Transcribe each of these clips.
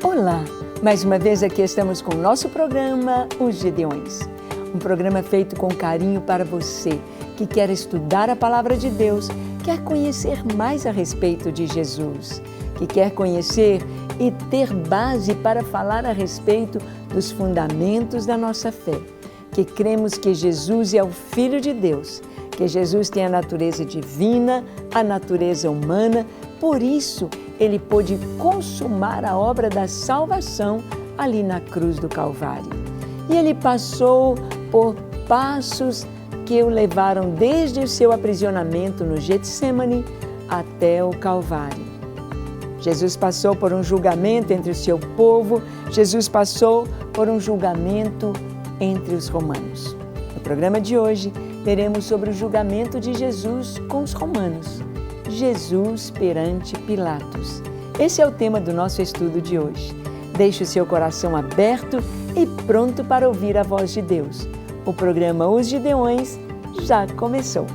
Olá! Mais uma vez aqui estamos com o nosso programa Os Gideões. Um programa feito com carinho para você que quer estudar a Palavra de Deus, quer conhecer mais a respeito de Jesus, que quer conhecer e ter base para falar a respeito dos fundamentos da nossa fé, que cremos que Jesus é o Filho de Deus, que Jesus tem a natureza divina, a natureza humana, por isso Ele pôde consumar a obra da salvação ali na cruz do Calvário. E Ele passou por passos que o levaram desde o seu aprisionamento no Getsêmani até o Calvário. Jesus passou por um julgamento entre o seu povo, Jesus passou por um julgamento entre os romanos. No programa de hoje, veremos sobre o julgamento de Jesus com os romanos. Jesus perante Pilatos. Esse é o tema do nosso estudo de hoje. Deixe o seu coração aberto e pronto para ouvir a voz de Deus. O programa Os Gideões já começou.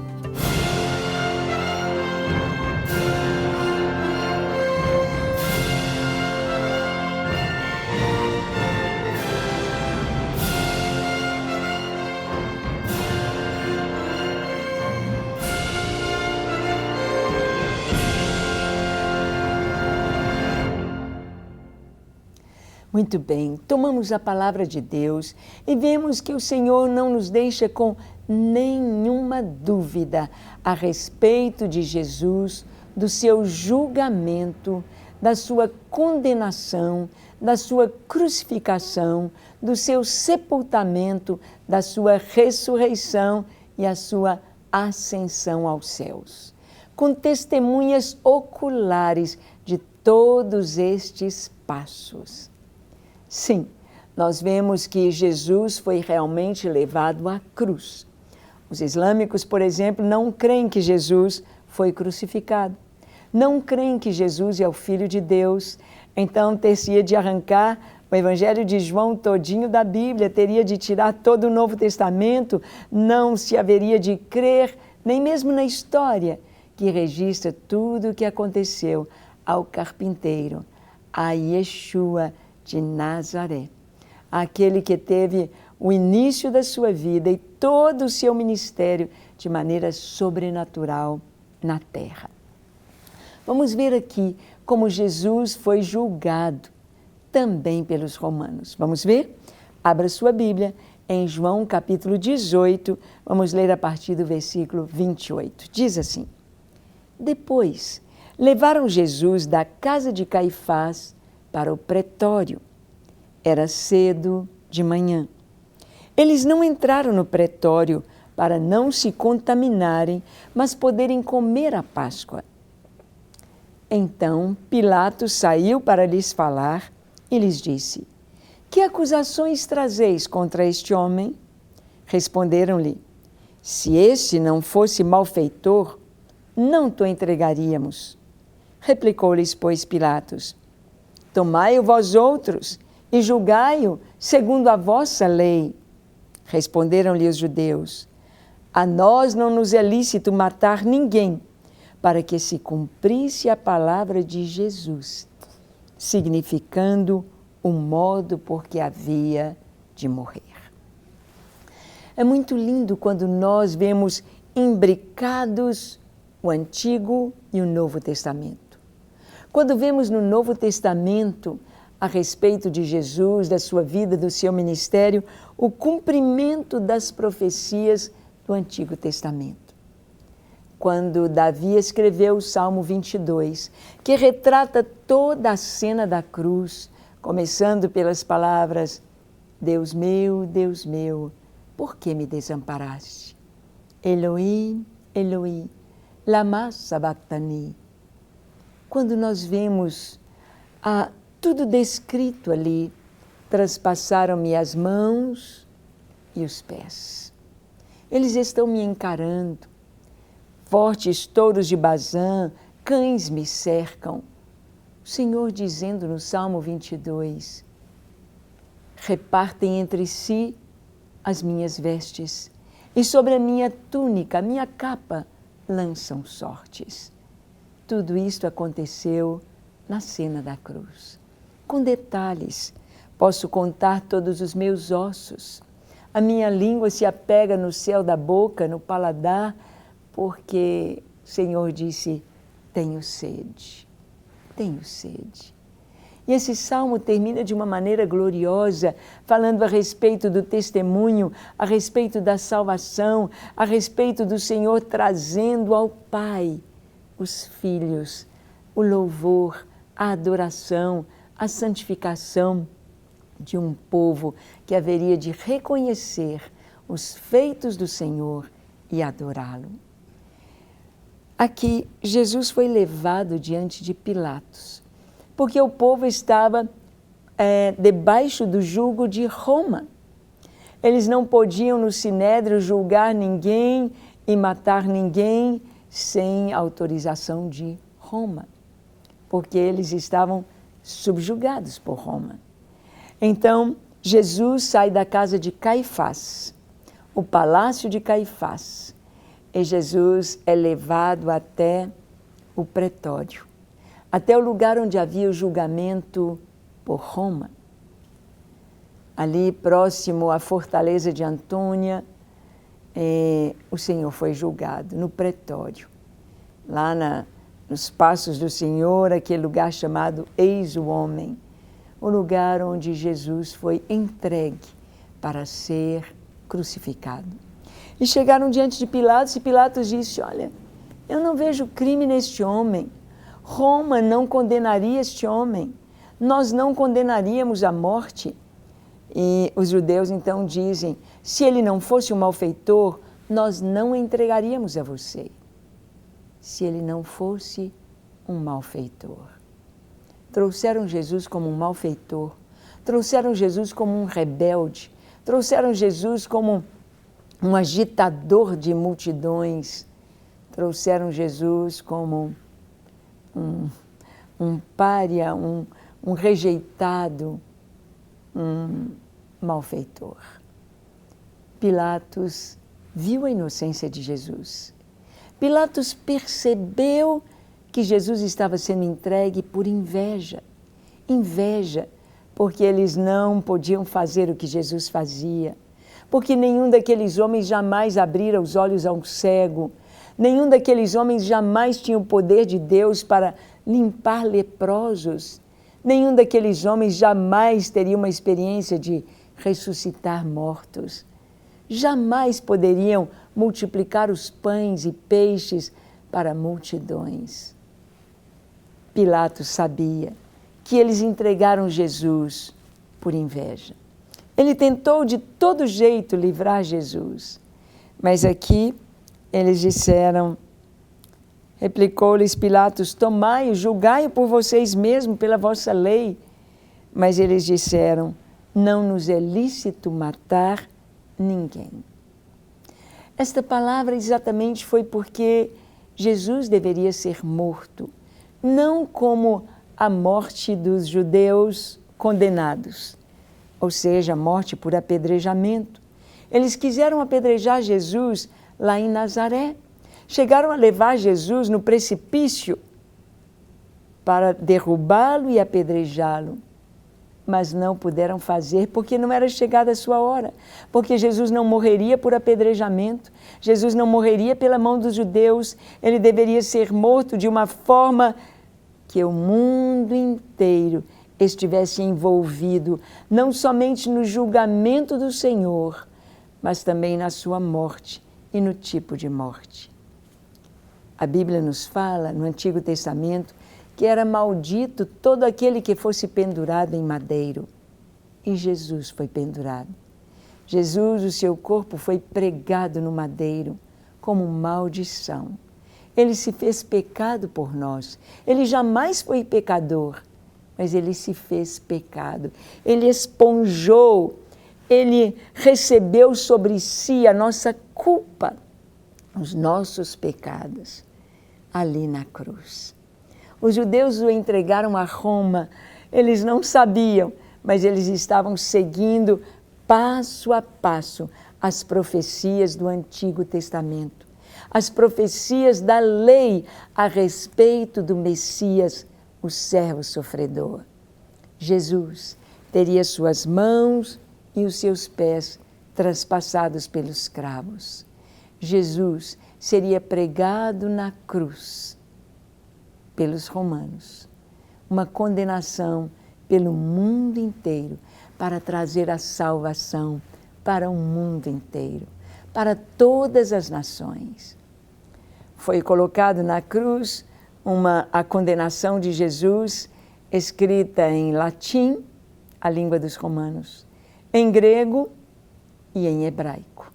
Muito bem, tomamos a palavra de Deus e vemos que o Senhor não nos deixa com nenhuma dúvida a respeito de Jesus, do seu julgamento, da sua condenação, da sua crucificação, do seu sepultamento, da sua ressurreição e a sua ascensão aos céus. Com testemunhas oculares de todos estes passos. Sim, nós vemos que Jesus foi realmente levado à cruz. Os islâmicos, por exemplo, não creem que Jesus foi crucificado. Não creem que Jesus é o Filho de Deus. Então, teria de arrancar o Evangelho de João todinho da Bíblia, teria de tirar todo o Novo Testamento, não se haveria de crer, nem mesmo na história, que registra tudo o que aconteceu ao carpinteiro, a Yeshua de Nazaré, aquele que teve o início da sua vida e todo o seu ministério de maneira sobrenatural na terra. Vamos ver aqui como Jesus foi julgado também pelos romanos. Vamos ver? Abra sua Bíblia em João capítulo 18, vamos ler a partir do versículo 28. Diz assim: Depois levaram Jesus da casa de Caifás para o pretório. Era cedo de manhã. Eles não entraram no pretório para não se contaminarem, mas poderem comer a Páscoa. Então Pilatos saiu para lhes falar e lhes disse: Que acusações trazeis contra este homem? Responderam-lhe: Se este não fosse malfeitor, não te entregaríamos. Replicou-lhes, pois, Pilatos: Tomai-o vós outros e julgai-o segundo a vossa lei. Responderam-lhe os judeus: A nós não nos é lícito matar ninguém, para que se cumprisse a palavra de Jesus, significando o modo por que havia de morrer. É muito lindo quando nós vemos imbricados o Antigo e o Novo Testamento. Quando vemos no Novo Testamento a respeito de Jesus, da sua vida, do seu ministério, o cumprimento das profecias do Antigo Testamento. Quando Davi escreveu o Salmo 22, que retrata toda a cena da cruz, começando pelas palavras: Deus meu, por que me desamparaste? Elohim, Elohim, lama sabachthani. Quando nós vemos tudo descrito ali, traspassaram-me as mãos e os pés. Eles estão me encarando. Fortes touros de Bazã, cães me cercam. O Senhor dizendo no Salmo 22, repartem entre si as minhas vestes e sobre a minha túnica, a minha capa, lançam sortes. Tudo isto aconteceu na cena da cruz. com detalhes. Posso contar todos os meus ossos. A minha língua se apega no céu da boca, no paladar, porque o Senhor disse, tenho sede, tenho sede. E esse salmo termina de uma maneira gloriosa, falando a respeito do testemunho, a respeito da salvação, a respeito do Senhor trazendo ao Pai os filhos, o louvor, a adoração, a santificação de um povo que haveria de reconhecer os feitos do Senhor e adorá-lo. Aqui, Jesus foi levado diante de Pilatos, porque o povo estava debaixo do jugo de Roma. Eles não podiam no Sinédrio julgar ninguém e matar ninguém sem autorização de Roma, porque eles estavam subjugados por Roma. Então, Jesus sai da casa de Caifás, o palácio de Caifás, e Jesus é levado até o pretório, até o lugar onde havia o julgamento por Roma. Ali próximo à fortaleza de Antônia, o Senhor foi julgado no pretório. Lá nos passos do Senhor, aquele lugar chamado Eis o Homem, o lugar onde Jesus foi entregue para ser crucificado. E chegaram diante de Pilatos e Pilatos disse, olha, eu não vejo crime neste homem. Roma não condenaria este homem. Nós não condenaríamos a morte. E os judeus então dizem, se ele não fosse um malfeitor, nós não o entregaríamos a você. Se ele não fosse um malfeitor. Trouxeram Jesus como um malfeitor, trouxeram Jesus como um rebelde, trouxeram Jesus como um agitador de multidões, trouxeram Jesus como um pária, um rejeitado, um malfeitor. Pilatos viu a inocência de Jesus. Pilatos percebeu que Jesus estava sendo entregue por inveja. Inveja, porque eles não podiam fazer o que Jesus fazia. Porque nenhum daqueles homens jamais abrira os olhos a um cego. Nenhum daqueles homens jamais tinha o poder de Deus para limpar leprosos. Nenhum daqueles homens jamais teria uma experiência de ressuscitar mortos. Jamais poderiam multiplicar os pães e peixes para multidões. Pilatos sabia que eles entregaram Jesus por inveja. Ele tentou de todo jeito livrar Jesus, mas aqui eles disseram, replicou-lhes Pilatos, tomai-o, julgai-o por vocês mesmos, pela vossa lei. Mas eles disseram, não nos é lícito matar ninguém. Esta palavra exatamente foi porque Jesus deveria ser morto, não como a morte dos judeus condenados, ou seja, a morte por apedrejamento. Eles quiseram apedrejar Jesus lá em Nazaré. Chegaram a levar Jesus no precipício para derrubá-lo e apedrejá-lo. Mas não puderam fazer porque não era chegada a sua hora. Porque Jesus não morreria por apedrejamento. Jesus não morreria pela mão dos judeus. Ele deveria ser morto de uma forma que o mundo inteiro estivesse envolvido, não somente no julgamento do Senhor, mas também na sua morte e no tipo de morte. A Bíblia nos fala, no Antigo Testamento, que era maldito todo aquele que fosse pendurado em madeiro. E Jesus foi pendurado. Jesus, o seu corpo foi pregado no madeiro como maldição. Ele se fez pecado por nós. Ele jamais foi pecador, mas ele se fez pecado. Ele esponjou, ele recebeu sobre si a nossa culpa, os nossos pecados, ali na cruz. Os judeus o entregaram a Roma, eles não sabiam, mas eles estavam seguindo passo a passo as profecias do Antigo Testamento, as profecias da lei a respeito do Messias, o servo sofredor. Jesus teria suas mãos e os seus pés traspassados pelos cravos. Jesus seria pregado na cruz pelos romanos, uma condenação pelo mundo inteiro para trazer a salvação para o mundo inteiro, para todas as nações. Foi colocado na cruz a condenação de Jesus escrita em latim, a língua dos romanos, em grego e em hebraico.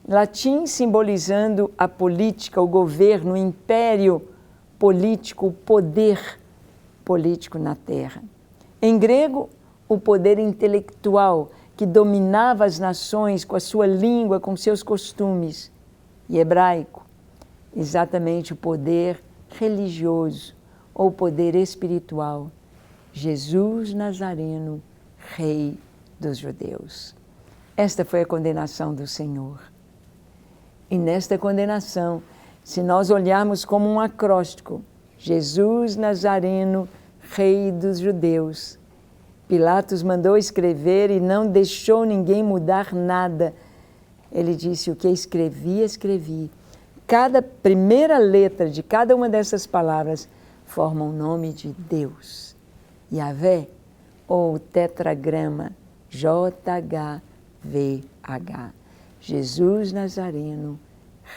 Latim simbolizando a política, o governo, o império político, o poder político na terra. Em grego, o poder intelectual que dominava as nações com a sua língua, com seus costumes. E hebraico, exatamente o poder religioso ou poder espiritual. Jesus Nazareno, Rei dos Judeus. Esta foi a condenação do Senhor. E nesta condenação, se nós olharmos como um acróstico, Jesus Nazareno, Rei dos Judeus, Pilatos mandou escrever e não deixou ninguém mudar nada. Ele disse: o que escrevi, escrevi. Cada primeira letra de cada uma dessas palavras forma o nome de Deus. Yahvé, ou tetragrama JHVH. Jesus Nazareno,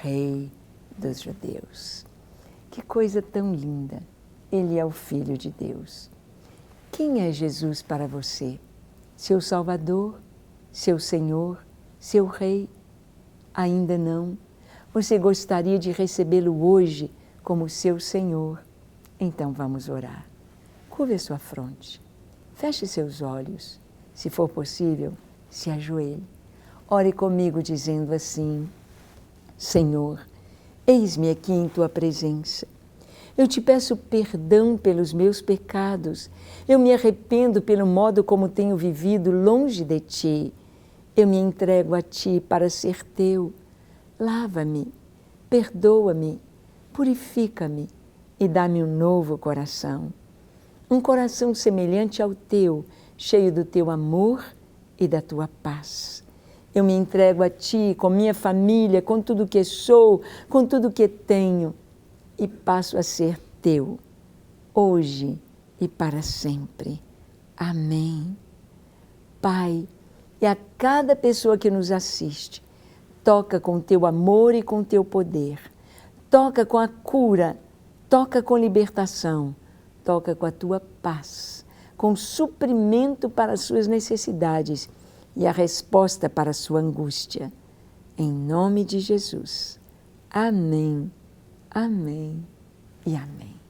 Rei dos Judeus. Que coisa tão linda! Ele é o Filho de Deus. Quem é Jesus para você? Seu Salvador? Seu Senhor? Seu Rei? Ainda não? Você gostaria de recebê-lo hoje como seu Senhor? Então vamos orar. Curve a sua fronte. Feche seus olhos. Se for possível, se ajoelhe. Ore comigo dizendo assim: Senhor, eis-me aqui em Tua presença. Eu te peço perdão pelos meus pecados. Eu me arrependo pelo modo como tenho vivido longe de Ti. Eu me entrego a Ti para ser Teu. Lava-me, perdoa-me, purifica-me e dá-me um novo coração. Um coração semelhante ao Teu, cheio do Teu amor e da Tua paz. Eu me entrego a Ti, com minha família, com tudo que sou, com tudo que tenho, e passo a ser Teu, hoje e para sempre. Amém. Pai, e a cada pessoa que nos assiste, toca com Teu amor e com Teu poder. Toca com a cura, toca com libertação, toca com a Tua paz, com suprimento para as suas necessidades e a resposta para a sua angústia. Em nome de Jesus. Amém, amém e amém.